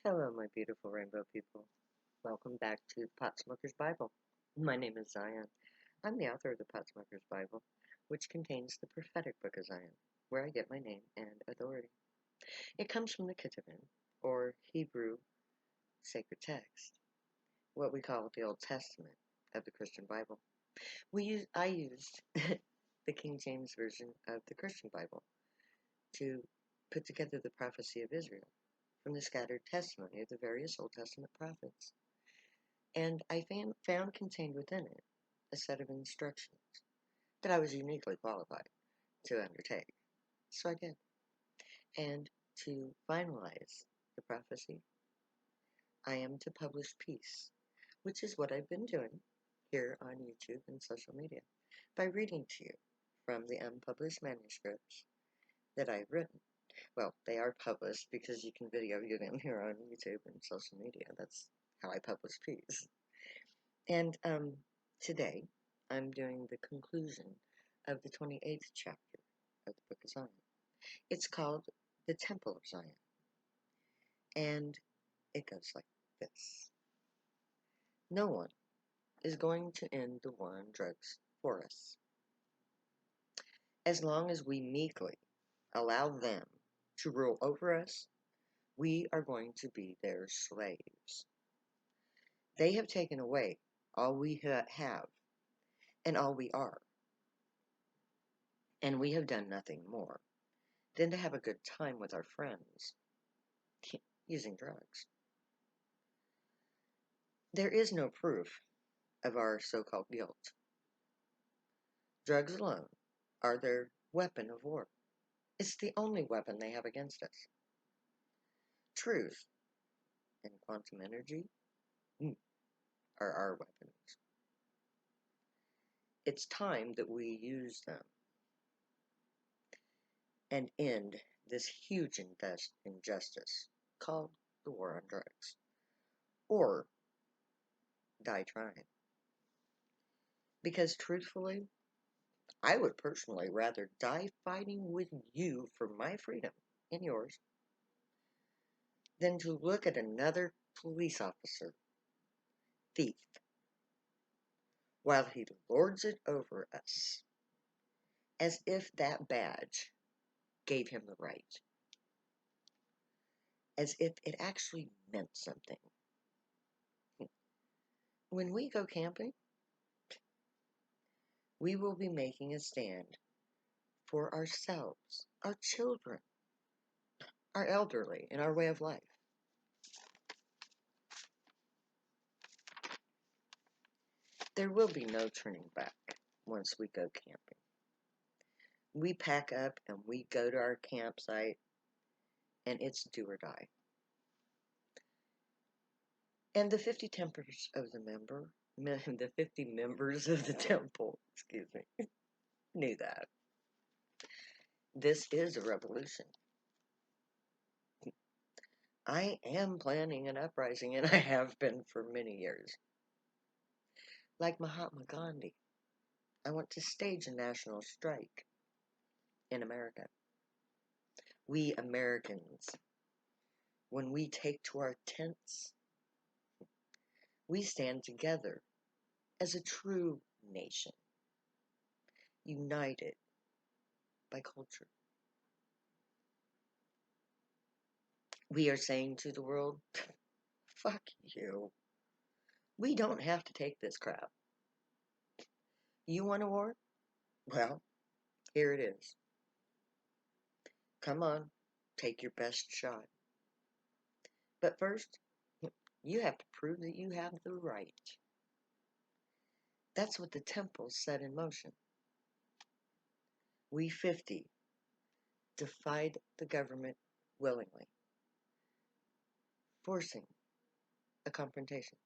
Hello, my beautiful rainbow people. Welcome back to the Potsmoker's Bible. My name is Zion. I'm the author of the Potsmoker's Bible, which contains the prophetic book of Zion, where I get my name and authority. It comes from the Ketuvim, or Hebrew sacred text, what we call the Old Testament of the Christian Bible. I used the King James Version of the Christian Bible to put together the prophecy of Israel from the scattered testimony of the various Old Testament prophets. And I found contained within it a set of instructions that I was uniquely qualified to undertake. So I did. And to finalize the prophecy, I am to publish peace, which is what I've been doing here on YouTube and social media by reading to you from the unpublished manuscripts that I've written. Well, they are published because you can video view them here on YouTube and social media. That's how I publish peace. And today, I'm doing the conclusion of the 28th chapter of the Book of Zion. It's called The Temple of Zion, and it goes like this. No one is going to end the war on drugs for us. As long as we meekly allow them to rule over us, we are going to be their slaves. They have taken away all we have and all we are, and we have done nothing more than to have a good time with our friends using drugs. There is no proof of our so-called guilt. Drugs alone are their weapon of war. It's the only weapon they have against us. Truth and quantum energy are our weapons. It's time that we use them and end this huge injustice called the war on drugs, or die trying. Because truthfully, I would personally rather die fighting with you for my freedom and yours than to look at another police officer, thief, while he lords it over us, as if that badge gave him the right, as if it actually meant something. When we go camping, we will be making a stand for ourselves, our children, our elderly, and our way of life. There will be no turning back once we go camping. We pack up and we go to our campsite, and it's do or die. And the 50 tempers of the 50 members of the temple, excuse me, knew that. This is a revolution. I am planning an uprising, and I have been for many years. Like Mahatma Gandhi, I want to stage a national strike in America. We Americans, when we take to our tents, we stand together as a true nation, united by culture. We are saying to the world, fuck you. We don't have to take this crap. You want a war? Well, here it is. Come on, take your best shot. But first, you have to prove that you have the right. That's what the temple set in motion. We 50 defied the government willingly, forcing a confrontation.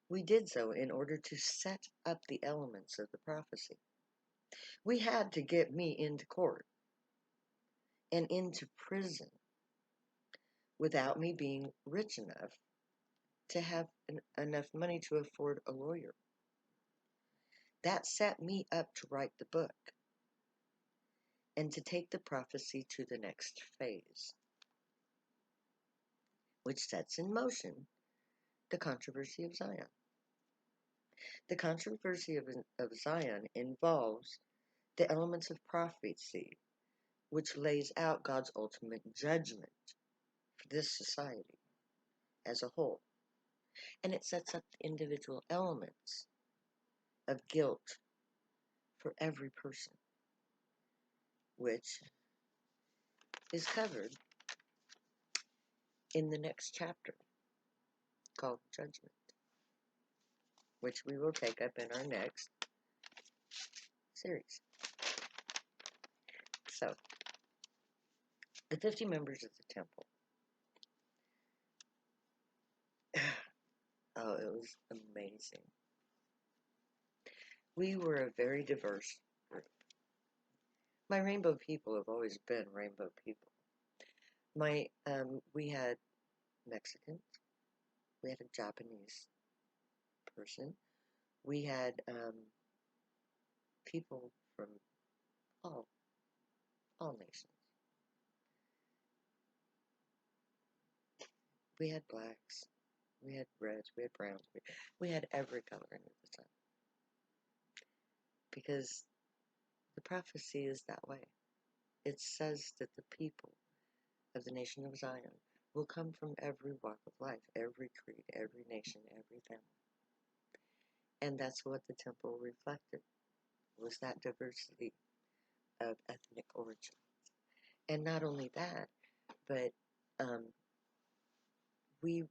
We did so in order to set up the elements of the prophecy. We had to get me into court and into prison without me being rich enough to have enough money to afford a lawyer. That set me up to write the book and to take the prophecy to the next phase. which sets in motion the controversy of Zion. The controversy of Zion involves the elements of prophecy, which lays out God's ultimate judgment for this society as a whole. And it sets up the individual elements of guilt for every person, which is covered in the next chapter called Judgment, which we will take up in our next series. So, the 50 members of the temple. Oh, it was amazing. We were a very diverse group. My rainbow people have always been rainbow people. We had Mexicans, we had a Japanese person, we had people from all nations. We had blacks, we had reds, we had browns, we had every color under the sun. Because the prophecy is that way. It says that the people of the nation of Zion will come from every walk of life, every creed, every nation, every family. And that's what the temple reflected, was that diversity of ethnic origin. And not only that, but we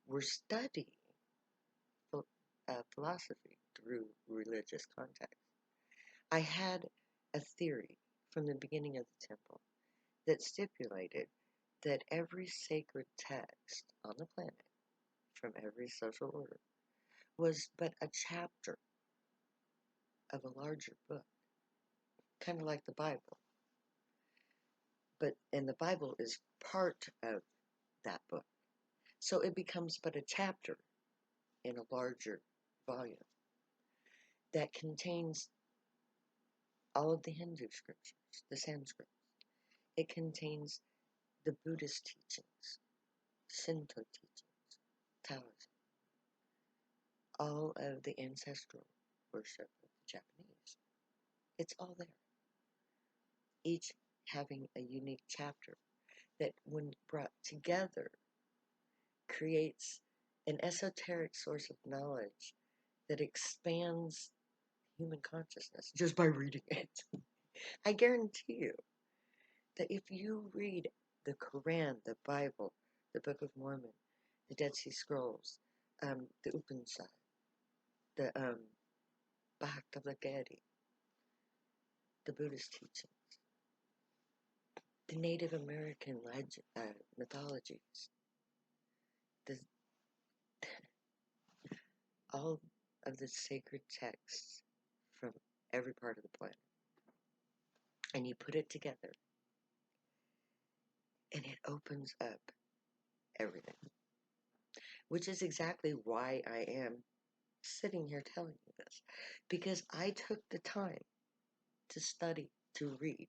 were studying philosophy through religious context. I had a theory from the beginning of the temple that stipulated that every sacred text on the planet, from every social order, was but a chapter of a larger book, kind of like the Bible. And the Bible is part of that book. So it becomes but a chapter in a larger volume that contains all of the Hindu scriptures, the Sanskrit. It contains the Buddhist teachings, Shinto teachings, Taoism, all of the ancestral worship of the Japanese. It's all there. Each having a unique chapter that, when brought together, creates an esoteric source of knowledge that expands human consciousness just by reading it. I guarantee you that if you read the Quran, the Bible, the Book of Mormon, the Dead Sea Scrolls, the Upanishad, the Bhagavad Gita, the Buddhist teachings, the Native American mythologies, all of the sacred texts from every part of the planet, and you put it together, and it opens up everything. Which is exactly why I am sitting here telling you this. Because I took the time to study, to read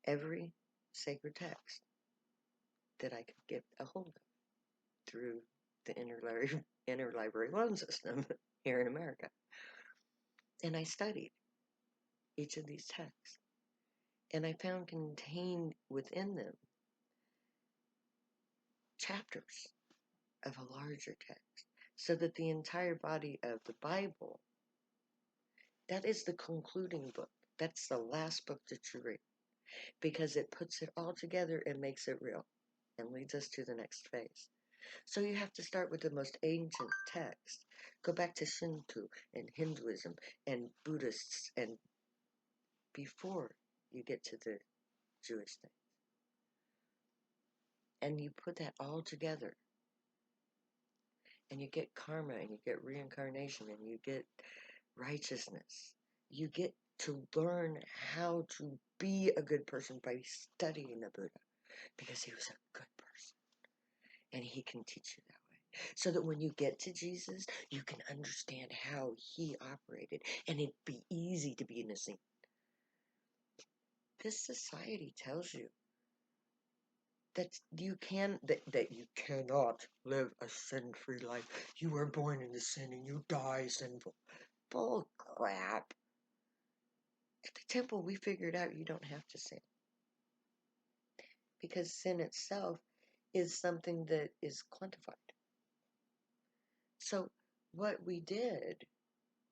every sacred text that I could get a hold of through the interlibrary loan system here in America. And I studied each of these texts. And I found contained within them chapters of a larger text. So that the entire body of the Bible, that is the concluding book. That's the last book that you read. Because it puts it all together and makes it real and leads us to the next phase. So you have to start with the most ancient text. Go back to Shinto and Hinduism and Buddhists and before you get to the Jewish thing. And you put that all together. And you get karma and you get reincarnation and you get righteousness. You get to learn how to be a good person by studying the Buddha. Because he was a good person. And he can teach you that way. So that when you get to Jesus, you can understand how he operated. And it'd be easy to be innocent. This society tells you that you cannot live a sin-free life. You were born into sin and you die sinful. Bull crap. At the temple, we figured out you don't have to sin. Because sin itself is something that is quantified. So what we did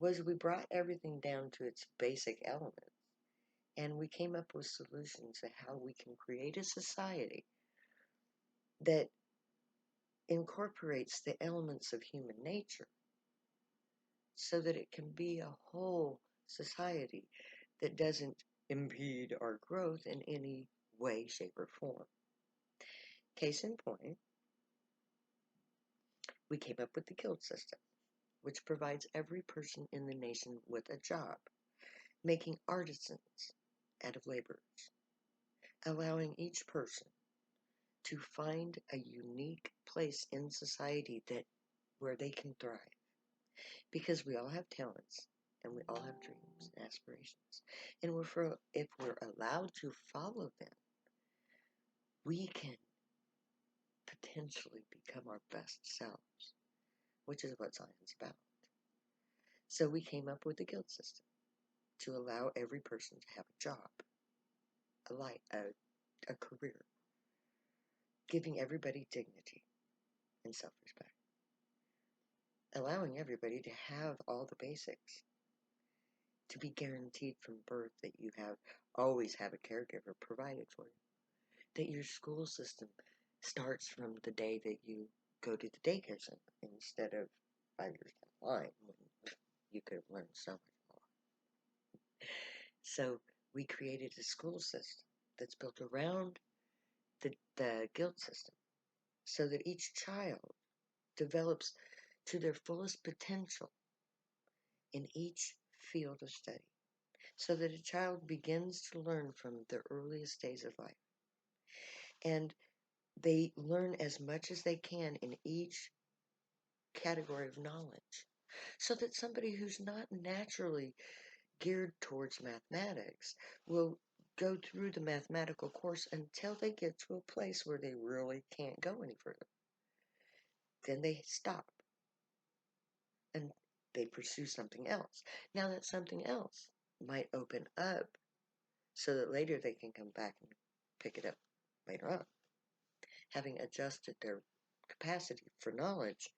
was we brought everything down to its basic elements, and we came up with solutions to how we can create a society that incorporates the elements of human nature so that it can be a whole society that doesn't impede our growth in any way, shape, or form. Case in point, we came up with the guild system, which provides every person in the nation with a job, making artisans out of laborers, allowing each person to find a unique place in society where they can thrive. Because we all have talents and we all have dreams and aspirations. And if we're allowed to follow them, we can potentially become our best selves, which is what science is about. So we came up with the guild system to allow every person to have a job, a career, giving everybody dignity and self-respect, allowing everybody to have all the basics, to be guaranteed from birth that you always have a caregiver provided for you, that your school system starts from the day that you go to the daycare center instead of 5 years down the line when you could have learned so much more. So we created a school system that's built around the guild system so that each child develops to their fullest potential in each field of study, so that a child begins to learn from the earliest days of life. And they learn as much as they can in each category of knowledge, so that somebody who's not naturally geared towards mathematics will go through the mathematical course until they get to a place where they really can't go any further. Then they stop and they pursue something else. Now that something else might open up so that later they can come back and pick it up later on, having adjusted their capacity for knowledge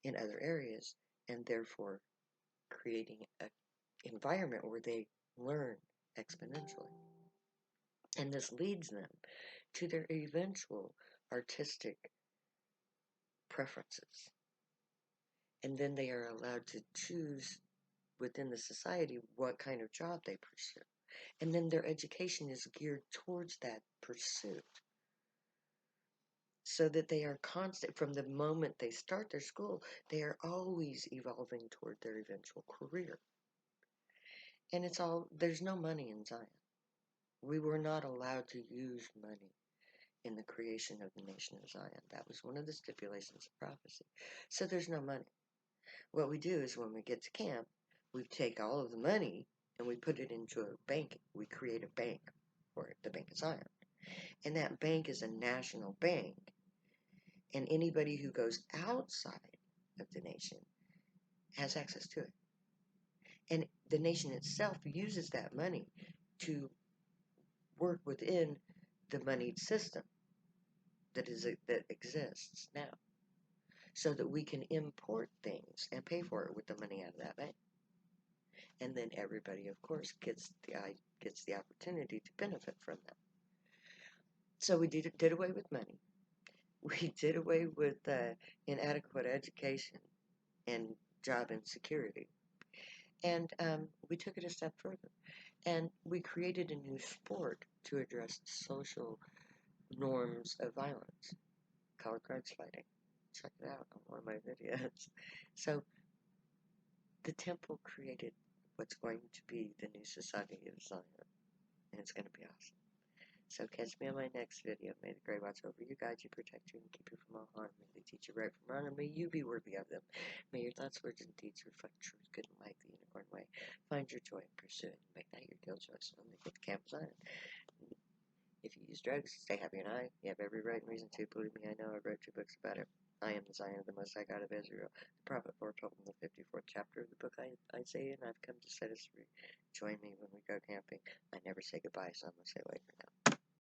in other areas, and therefore creating an environment where they learn exponentially. And this leads them to their eventual artistic preferences. And then they are allowed to choose within the society what kind of job they pursue. And then their education is geared towards that pursuit, so that they are constant from the moment they start their school. They are always evolving toward their eventual career. And there's no money in Zion. We were not allowed to use money in the creation of the nation of Zion. That was one of the stipulations of prophecy. So there's no money. What we do is when we get to camp, we take all of the money and we put it into a bank. We create a bank for it, the Bank of Zion. And that bank is a national bank. And anybody who goes outside of the nation has access to it. And the nation itself uses that money to work within the moneyed system that exists now, so that we can import things and pay for it with the money out of that bank. And then everybody, of course, gets the opportunity to benefit from that. So we did away with money. We did away with inadequate education and job insecurity. And we took it a step further. And we created a new sport to address social norms of violence, called grudge fighting. Check it out on one of my videos. So the temple created what's going to be the new society of Zion. And it's going to be awesome. So catch me on my next video. May the great watch over you, guide you, protect you, and keep you from all harm. May they teach you right from wrong, and may you be worthy of them. May your thoughts, words, and deeds reflect truth, good, and light the unicorn way. Find your joy and pursue it, and make that your guild choice when they get to Camp Zion. If you use use drugs, stay happy, and you have every right and reason to. Believe me, I know. I've read 2 books about it. I am the Zion of the Most High God of Israel. The prophet foretold in the 54th chapter of the book Isaiah, and I've come to set us free. Join me when we go camping. I never say goodbye, so I'm going to say later now.